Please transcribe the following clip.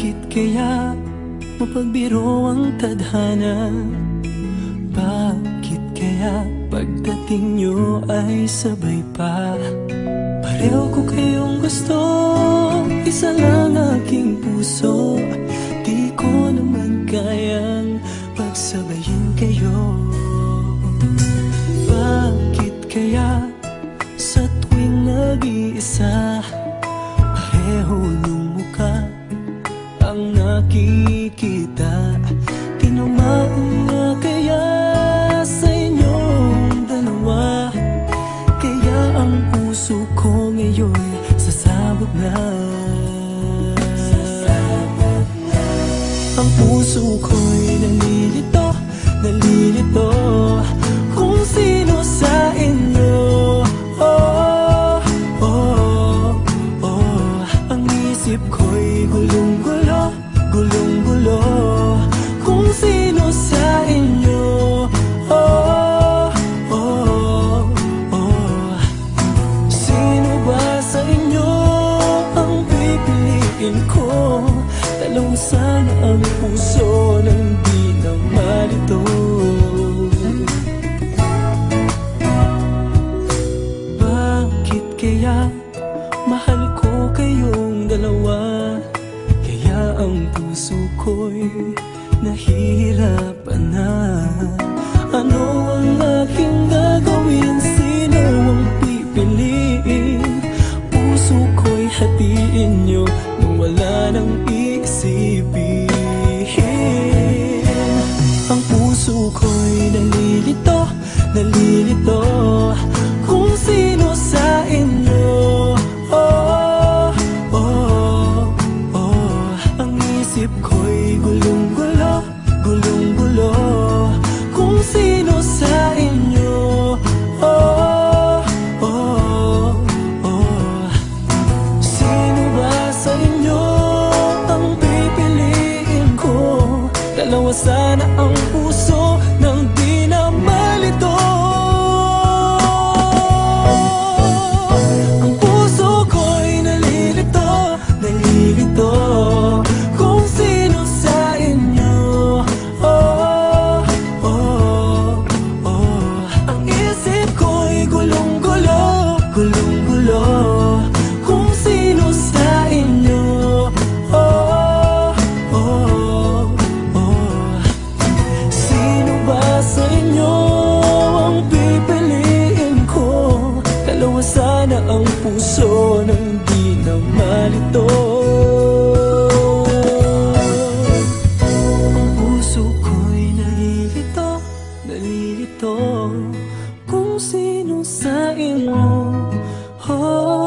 Bakit kaya mapagbiro ang tadhana? Bakit kaya pagdating nyo ay sabay pa? Pareho ko kayong gusto, isa lang aking puso. Di ko naman kayang pagsabayin kayo. Bakit kaya sa tuwing nag-iisa, pareho nung muka ang nakikita? Tinamaan na kaya sa inyong dalawa? Kaya ang puso ko ngayon sasabog na. Ang puso ko'y nalilito, nalilito kung sino sa inyo. Oh, oh, oh. Ang isip ko'y gulong-gulo, gulong-gulo kung sino sa inyo. Oh, oh, oh. Sino ba sa inyo ang pipiliin ko? Dalawang sana ang puso nang di na malito. Bakit kaya mahal ko kayong dalawa? Kaya ang puso ko'y nahihirapan na. Ano ang aking gagawin? Sino ang pipiliin? Puso ko'y hatiin nyo nung wala nang iisipin. Ang puso ko'y nalilito, nalilito kung sino sa inyo. Oh, oh, oh. Ang isip ko'y gulong-gulo, gulong-gulo kung sino sa inyo. Oh, oh, oh. Sino ba sa inyo ang pipiliin ko? Dalawa sana ang puso nang di na malito. Ang puso ko'y nalilito, nalilito kung sino sa inyo. Oh, oh, oh. Ang isip ko'y gulong-gulo, gulong-gulo kung sino sa inyo. Oh, oh, oh. Sino ba sa inyo ang pipiliin ko? Dalawa sana ang puso nang di na malito. Ang puso ko'y nalilito, nalilito kung sino sa inyo. Oh,